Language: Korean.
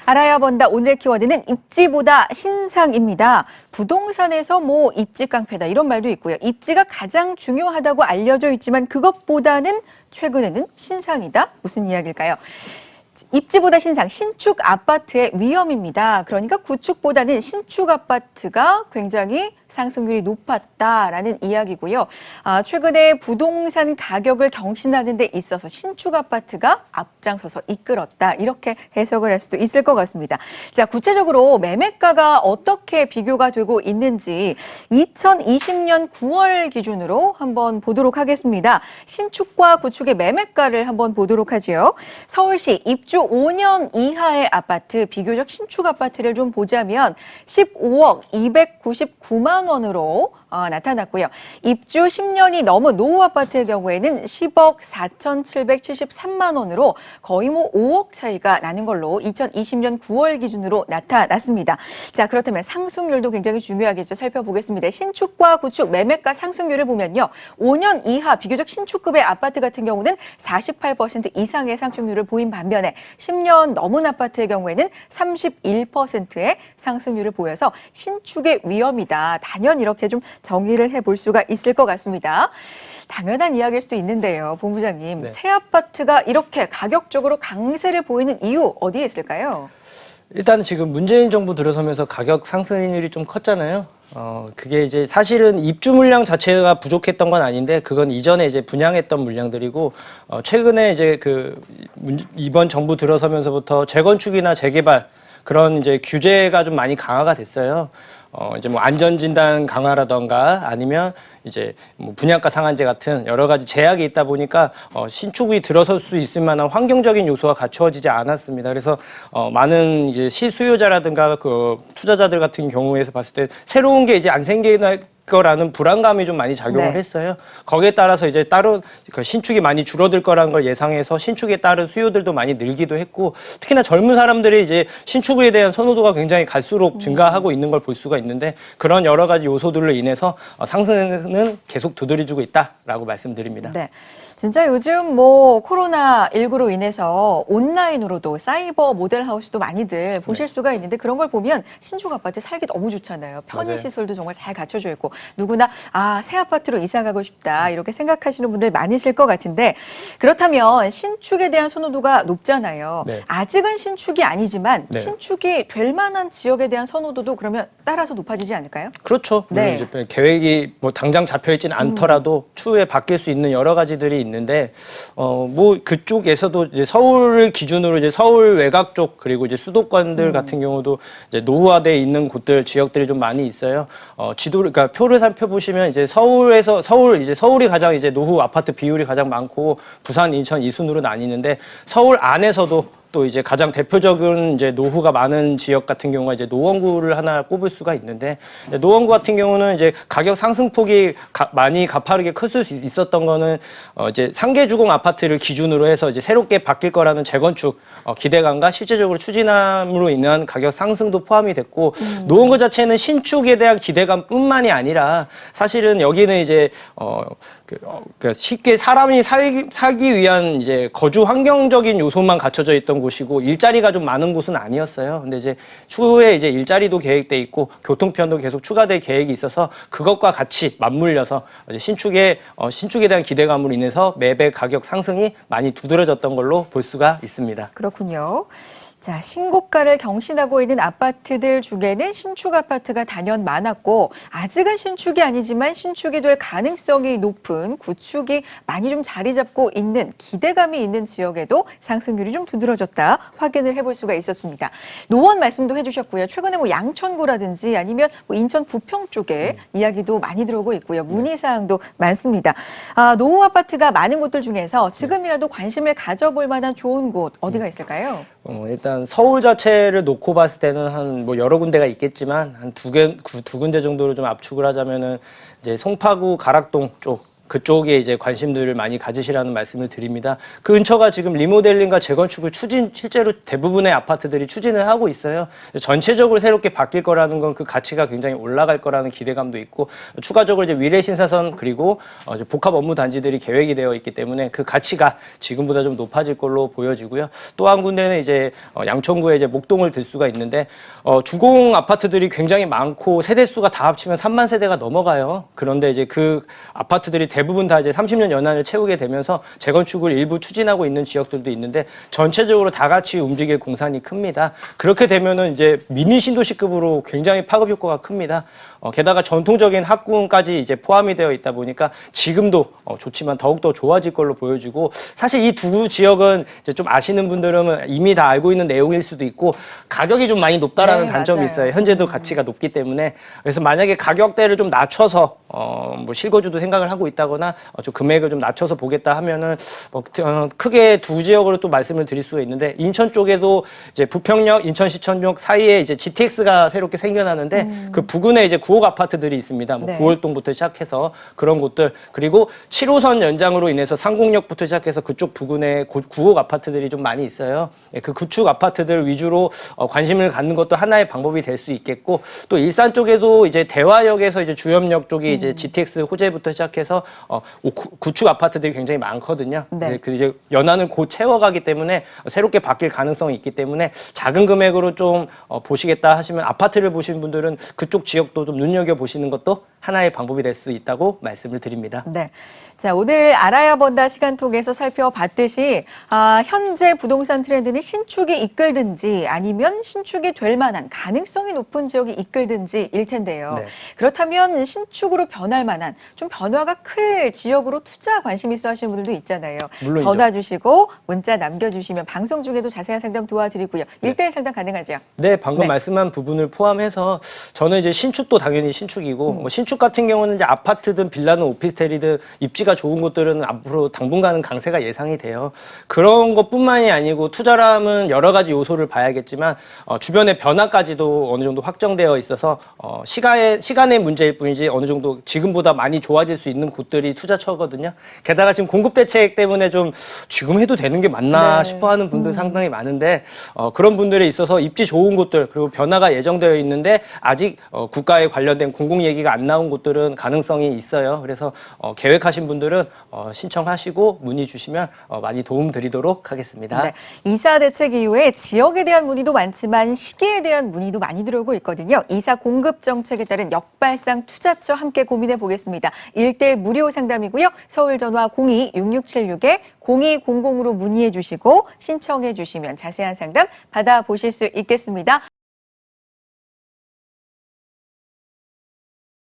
알아야 번다 오늘 키워드는 입지보다 신상입니다. 부동산에서 입지 깡패다 이런 말도 있고요. 입지가 가장 중요하다고 알려져 있지만 그것보다는 최근에는 신상이다? 무슨 이야기일까요? 입지보다 신상, 신축 아파트의 위험입니다. 그러니까 구축보다는 신축 아파트가 굉장히 상승률이 높았다라는 이야기고요. 최근에 부동산 가격을 경신하는 데 있어서 신축 아파트가 앞장서서 이끌었다. 이렇게 해석을 할 수도 있을 것 같습니다. 자, 구체적으로 매매가가 어떻게 비교가 되고 있는지 2020년 9월 기준으로 한번 보도록 하겠습니다. 신축과 구축의 매매가를 한번 보도록 하죠. 서울시 입주 5년 이하의 아파트, 비교적 신축 아파트를 좀 보자면 15억 299만 원으로 나타났고요. 입주 10년이 넘은 노후 아파트의 경우에는 10억 4,773만 원으로 거의 5억 차이가 나는 걸로 2020년 9월 기준으로 나타났습니다. 자, 그렇다면 상승률도 굉장히 중요하겠죠. 살펴보겠습니다. 신축과 구축 매매가 상승률을 보면요. 5년 이하 비교적 신축급의 아파트 같은 경우는 48% 이상의 상승률을 보인 반면에 10년 넘은 아파트의 경우에는 31%의 상승률을 보여서 신축의 위험이다. 단연 이렇게 좀 정의를 해볼 수가 있을 것 같습니다. 당연한 이야기일 수도 있는데요. 본부장님, 네. 새 아파트가 이렇게 가격적으로 강세를 보이는 이유 어디에 있을까요? 일단 지금 문재인 정부 들어서면서 가격 상승률이 좀 컸잖아요. 그게 이제 사실은 입주 물량 자체가 부족했던 건 아닌데 그건 이전에 이제 분양했던 물량들이고 최근에 이제 이번 정부 들어서면서부터 재건축이나 재개발 그런 이제 규제가 좀 많이 강화가 됐어요. 이제 안전진단 강화라던가 아니면 이제 분양가 상한제 같은 여러 가지 제약이 있다 보니까 신축이 들어설 수 있을 만한 환경적인 요소가 갖추어지지 않았습니다. 그래서 많은 이제 시수요자라든가 그 투자자들 같은 경우에서 봤을 때 새로운 게 이제 안 생기나 거라는 불안감이 좀 많이 작용을 했어요. 거기에 따라서 이제 다른 신축이 많이 줄어들 거라는 걸 예상해서 신축에 따른 수요들도 많이 늘기도 했고 특히나 젊은 사람들이 이제 신축에 대한 선호도가 굉장히 갈수록 증가하고 있는 걸 볼 수가 있는데 그런 여러 가지 요소들로 인해서 상승은 계속 두드려주고 있다라고 말씀드립니다. 네. 진짜 요즘 코로나19로 인해서 온라인으로도 사이버 모델하우스도 많이들 보실 수가 있는데 그런 걸 보면 신축 아파트 살기 너무 좋잖아요. 편의시설도 정말 잘 갖춰져 있고 누구나 새 아파트로 이사 가고 싶다 이렇게 생각하시는 분들 많으실 것 같은데 그렇다면 신축에 대한 선호도가 높잖아요. 네. 아직은 신축이 아니지만 네. 신축이 될 만한 지역에 대한 선호도도 그러면 따라서 높아지지 않을까요? 그렇죠. 네. 이제 계획이 당장 잡혀 있지는 않더라도 추후에 바뀔 수 있는 여러 가지들이 있는데 그쪽에서도 이제 서울 기준으로 이제 서울 외곽 쪽 그리고 이제 수도권들 같은 경우도 이제 노후화돼 있는 곳들 지역들이 좀 많이 있어요. 그러니까 표를 살펴보시면 이제 서울이 가장 이제 노후 아파트 비율이 가장 많고 부산, 인천 이 순으로 나뉘는데 서울 안에서도 또 이제 가장 대표적인 이제 노후가 많은 지역 같은 경우가 이제 노원구를 하나 꼽을 수가 있는데 노원구 같은 경우는 이제 가격 상승폭이 많이 가파르게 클 수 있었던 거는 이제 상계주공 아파트를 기준으로 해서 이제 새롭게 바뀔 거라는 재건축 기대감과 실제적으로 추진함으로 인한 가격 상승도 포함이 됐고 노원구 자체는 신축에 대한 기대감뿐만이 아니라 사실은 여기는 이제 쉽게 사람이 살기 위한 이제 거주 환경적인 요소만 갖춰져 있던 곳이고 일자리가 좀 많은 곳은 아니었어요. 근데 이제 추후에 이제 일자리도 계획돼 있고 교통편도 계속 추가될 계획이 있어서 그것과 같이 맞물려서 이제 신축에 대한 기대감으로 인해서 매매 가격 상승이 많이 두드러졌던 걸로 볼 수가 있습니다. 그렇군요. 자, 신고가를 경신하고 있는 아파트들 중에는 신축 아파트가 단연 많았고 아직은 신축이 아니지만 신축이 될 가능성이 높은 구축이 많이 좀 자리 잡고 있는 기대감이 있는 지역에도 상승률이 좀 두드러졌다 확인을 해볼 수가 있었습니다. 노원 말씀도 해주셨고요. 최근에 양천구라든지 아니면 인천 부평 쪽에 이야기도 많이 들어오고 있고요. 문의사항도 많습니다. 노후 아파트가 많은 곳들 중에서 지금이라도 관심을 가져볼 만한 좋은 곳 어디가 있을까요? 일단 서울 자체를 놓고 봤을 때는 한 여러 군데가 있겠지만 한 두 군데 정도로 좀 압축을 하자면은 이제 송파구 가락동 쪽 그쪽에 이제 관심들을 많이 가지시라는 말씀을 드립니다. 그 근처가 지금 리모델링과 재건축을 실제로 대부분의 아파트들이 추진을 하고 있어요. 전체적으로 새롭게 바뀔 거라는 건 그 가치가 굉장히 올라갈 거라는 기대감도 있고, 추가적으로 이제 위례 신사선 그리고 이제 복합 업무 단지들이 계획이 되어 있기 때문에 그 가치가 지금보다 좀 높아질 걸로 보여지고요. 또 한 군데는 이제 양천구에 이제 목동을 들 수가 있는데, 주공 아파트들이 굉장히 많고 세대 수가 다 합치면 3만 세대가 넘어가요. 그런데 이제 그 아파트들이 대부분 다 이제 30년 연한을 채우게 되면서 재건축을 일부 추진하고 있는 지역들도 있는데, 전체적으로 다 같이 움직일 공산이 큽니다. 그렇게 되면은 이제 미니 신도시급으로 굉장히 파급 효과가 큽니다. 게다가 전통적인 학군까지 이제 포함이 되어 있다 보니까 지금도 좋지만 더욱더 좋아질 걸로 보여지고, 사실 이 두 지역은 이제 좀 아시는 분들은 이미 다 알고 있는 내용일 수도 있고 가격이 좀 많이 높다라는 네, 단점이 맞아요. 있어요. 현재도 가치가 높기 때문에. 그래서 만약에 가격대를 좀 낮춰서 뭐 실거주도 생각을 하고 있다거나 좀 금액을 좀 낮춰서 보겠다 하면은 크게 두 지역으로 또 말씀을 드릴 수가 있는데, 인천 쪽에도 이제 부평역, 인천시청역 사이에 이제 GTX가 새롭게 생겨나는데 그 부근에 이제 구옥 아파트들이 있습니다. 뭐 네. 구월동부터 시작해서 그런 곳들, 그리고 7호선 연장으로 인해서 상공역부터 시작해서 그쪽 부근에 구옥 아파트들이 좀 많이 있어요. 그 구축 아파트들 위주로 관심을 갖는 것도 하나의 방법이 될 수 있겠고, 또 일산 쪽에도 이제 대화역에서 이제 주염역 쪽이 이제 GTX 호재부터 시작해서 구축 아파트들이 굉장히 많거든요. 네. 그 이제 연한을 곧 채워가기 때문에 새롭게 바뀔 가능성이 있기 때문에 작은 금액으로 좀 보시겠다 하시면, 아파트를 보시는 분들은 그쪽 지역도 좀 눈여겨 보시는 것도 하나의 방법이 될 수 있다고 말씀을 드립니다. 네. 자, 오늘 알아야 번다 시간톡에서 살펴봤듯이 현재 부동산 트렌드는 신축이 이끌든지 아니면 신축이 될 만한 가능성이 높은 지역이 이끌든지일 텐데요. 네. 그렇다면 신축으로 변할 만한 좀 변화가 클 지역으로 투자 관심 있어 하시는 분들도 있잖아요. 물론이죠. 전화 주시고 문자 남겨주시면 방송 중에도 자세한 상담 도와드리고요. 1대1 상담 가능하죠? 네, 방금 네. 말씀한 부분을 포함해서 저는 이제 신축도 당연히 신축이고, 뭐 신축 같은 경우는 이제 아파트든 빌라든 오피스텔이든 입지가 좋은 곳들은 앞으로 당분간은 강세가 예상이 돼요. 그런 것뿐만이 아니고 투자라면 여러 가지 요소를 봐야겠지만 주변의 변화까지도 어느 정도 확정되어 있어서 시간의 문제일 뿐이지 어느 정도 지금보다 많이 좋아질 수 있는 곳들이 투자처거든요. 게다가 지금 공급 대책 때문에 좀 지금 해도 되는 게 맞나 네. 싶어하는 분들 상당히 많은데, 그런 분들에 있어서 입지 좋은 곳들 그리고 변화가 예정되어 있는데 아직 국가에 관련된 공공 얘기가 안 나온 곳들은 가능성이 있어요. 그래서 계획하신 분들은 신청하시고 문의 주시면 많이 도움 드리도록 하겠습니다. 네. 이사 대책 이후에 지역에 대한 문의도 많지만 시기에 대한 문의도 많이 들어오고 있거든요. 이사 공급 정책에 따른 역발상 투자처 함께 고민해 보겠습니다. 1대1 무료 상담이고요. 서울 전화 02-6676-0200으로 문의해 주시고 신청해 주시면 자세한 상담 받아보실 수 있겠습니다.